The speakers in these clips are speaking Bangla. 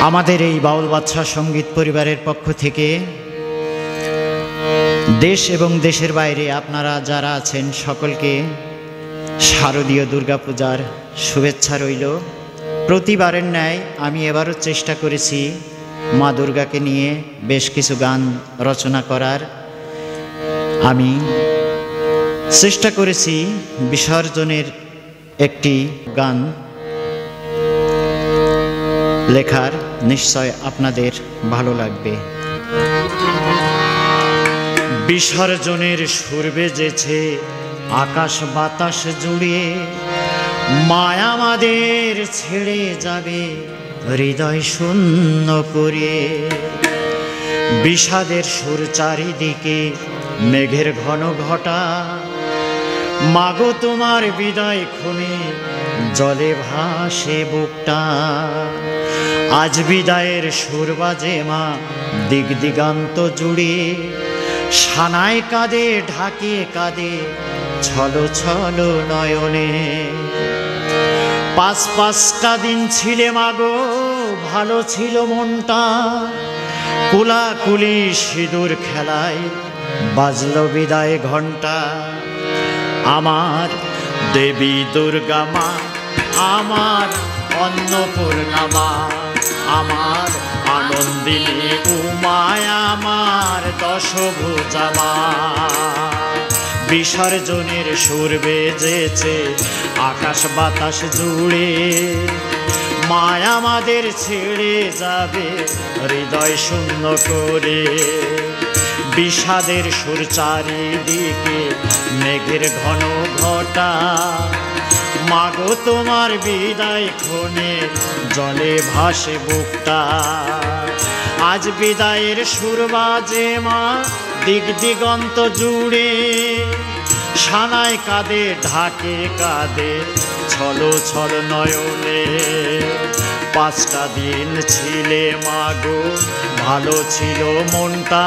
আমাদের এই বাউল বাদশা সঙ্গীত পরিবারের পক্ষ থেকে দেশ এবং দেশের বাইরে আপনারা যারা আছেন সকলকে শারদীয় দুর্গাপূজার শুভেচ্ছা রইল। প্রতিবারের ন্যায় আমি এবারও চেষ্টা করেছি মা দুর্গাকে নিয়ে বেশ কিছু গান রচনা করার। আমি চেষ্টা করেছি বিসর্জনের একটি গান লেখার, নিশ্চয় আপনাদের ভালো লাগবে। বিসর্জনের সুর বেজেছে আকাশ বাতাস জুড়ে, মায়া আমাদের ছেড়ে যাবে হৃদয় শূন্য করে। বিষাদের সুর চারিদিকে মেঘের ঘন ঘটা, মাগো তোমার বিদায় ক্ষণে জলে ভাসে বুকটা। আজ বিদায়ের সুর বাজে মা দিক দিগান্ত জুড়ে, সানায় কাঁদে ঢাকে কাঁদে ছলো ছলো নয়নে। পাঁচটা দিন ছিলে মাগো ভালো ছিল মনটা, কুলাকুলি সিঁদুর খেলায় বাজলো বিদায় ঘণ্টা। আমার দেবী দুর্গা মা, আমার অন্নপূর্ণা মা, আমার আনন্দিনী উমায়, আমার দশভুজা মা। বিসর্জনের সুর বেজেছে আকাশ বাতাস জুড়ে, মায়া আমাদের ছেড়ে যাবে হৃদয় শূন্য করে। বিষাদের সুর চারিদিকে মেঘের ঘন ঘটা, মাগো তোমার বিদায় ক্ষণে জলে ভাসে বুকটা। আজ বিদায়ের সুর বাজে মা দিক দিগন্ত জুড়ে, সানায় কাঁদে ঢাকে কাঁদে ছলো ছলো নয়নে। পাঁচটা দিন ছিলে মাগো ভালো ছিল মনটা,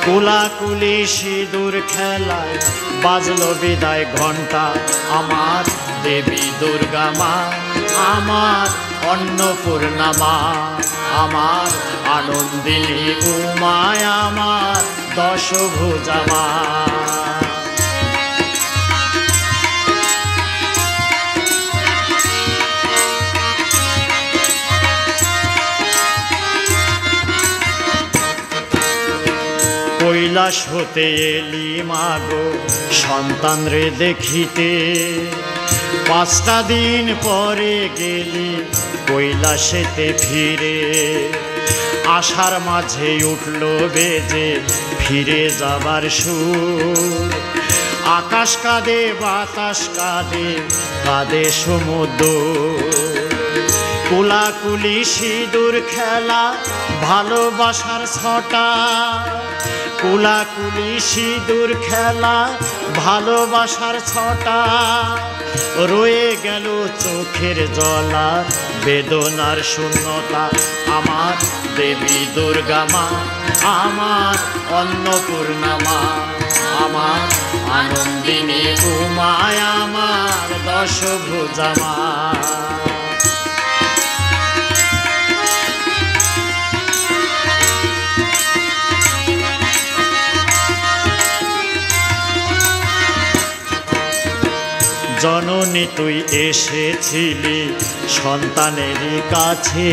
কুলাকুলি সিঁদুর খেলায় বাজলো বিদায় ঘণ্টা। আমার দেবী দুর্গা মা, আমার অন্নপূর্ণা মা, আমার আনন্দিনী উমায়, আমার দশভুজা মা। কৈলাস হতে এলি মাগো সন্তান রে দেখিতে, পাঁচটা দিন পরে গেলি কৈলাসেতে ফিরে। আশার মাঝে উঠল বেজে ফিরে যাবার সুর, আকাশ কাঁদে বাতাস কাঁদে কাঁদে সমুদ্র। কুলাকুলি সিঁদুর খেলা ভালোবাসার ছটা, কুলাকুলি সিঁদুর খেলা ভালোবাসার ছটা। রয়ে গেল চোখের জলা বেদনার শূন্যতা। আমার দেবী দুর্গা মা, আমার অন্নপূর্ণা মা, আমার আনন্দিনী উমায়, আমার দশভুজা মা। জননী তুই এসেছিলি সন্তানেরই কাছে,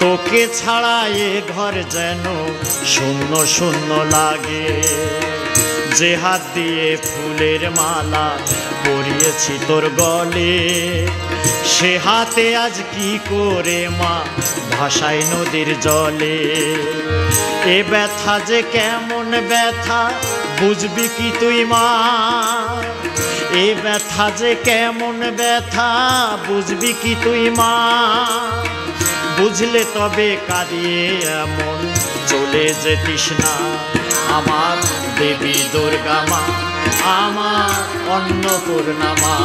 তোকে ছাড়া এ ঘর যেন শূন্য শূন্য লাগে। যে হাত দিয়ে ফুলের মালা পরিয়েছি তোর গলে, সে হাতে আজ কি করে মা ভাসায় নদীর জলে। এ ব্যথা যে কেমন ব্যথা বুঝবি কি তুই মা, এ ব্যথা যে কেমন ব্যথা বুঝবি কি তুই মা। বুঝলে তবে কাঁদিয়ে এমন চলে যেতিস না। আমার দেবী দুর্গা মা, আমার অন্নপূর্ণা মা,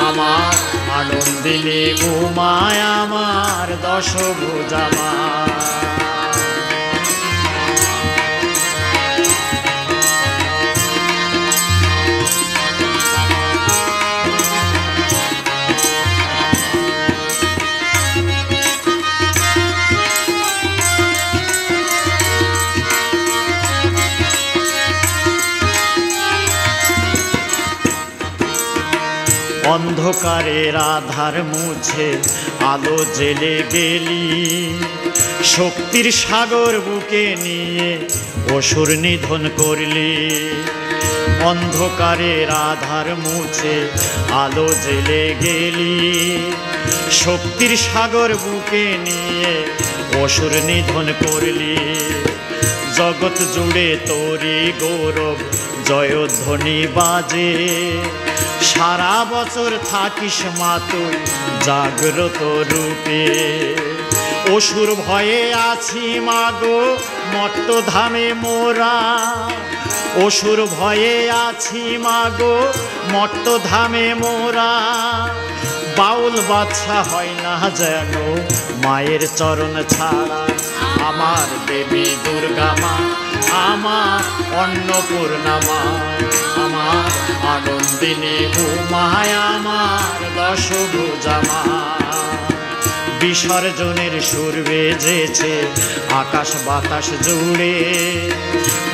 আমার আনন্দিনী উমায়, আমার দশভুজা মা। অন্ধকারের আধার মুছে আলো জেলে গেলি, শক্তির সাগর বুকে নিয়ে অসুর নিধন করলি। অন্ধকারের আধার মুছে আলো জেলে গেলি, শক্তির সাগর বুকে নিয়ে অসুর নিধন করলি। জগৎ জুড়ে তোরি গৌরব জয়ধ্বনি বাজে, সারা বছর থাকিস মা তুই জাগ্রত রূপে। অসুর ভয়ে আছি মাগো মট্টধামে মোরা, অসুর ভয়ে আছি মাগো মট্টধামে মোরা। বাউল বাচ্চা হয় না যেন মায়ের চরণ ছাড়া, আমার দেবী দুর্গা মা, আমার অন্নপূর্ণা মা, আমার আনন্দিনী উমায়, আমার দশভুজা মা। বিসর্জনের সুর বেজেছে আকাশ বাতাস জুড়ে,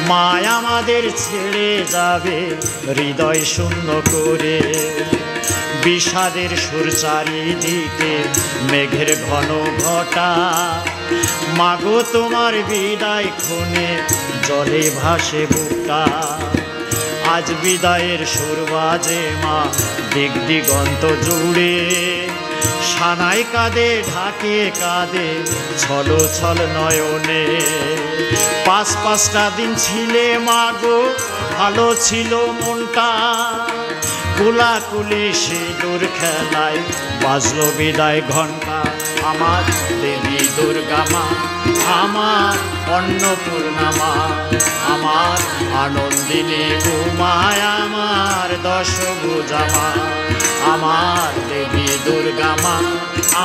মায় আমাদের ছেড়ে যাবে হৃদয় শূন্য করে। বিষাদের সুর চারিদিকে মেঘের ঘন ঘটা, মাগো তোমার বিদায় ক্ষণে জলে ভাসে বুকটা। আজ বিদায়ের সুর বাজে মা দিক দিগন্ত জুড়ে, সানাই কাঁদে ঢাকে কাঁদে ছল ছল নয়নে। পাঁচটা দিন ছিলে মাগো ভালো ছিল মনটা, কুলাকুলি সিঁদুর খেলায় বাজলো বিদায় ঘণ্টা। আমার দেবী দুর্গা মা, আমার অন্নপূর্ণা মা, আমার আনন্দিনী উমায়, আমার দশভুজা মা। আমার দেবী দুর্গা মা,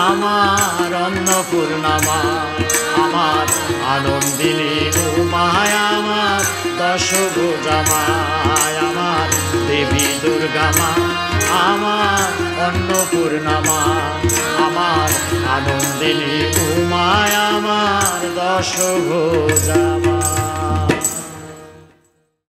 আমার অন্নপূর্ণা মা, আমার আনন্দিনী উমায়, আমার দশভুজা মা। আমার দেবী দুর্গা মা, আমার অন্নপূর্ণা মা, আমার আনন্দিনী উমায়, আমার দশভুজা মা।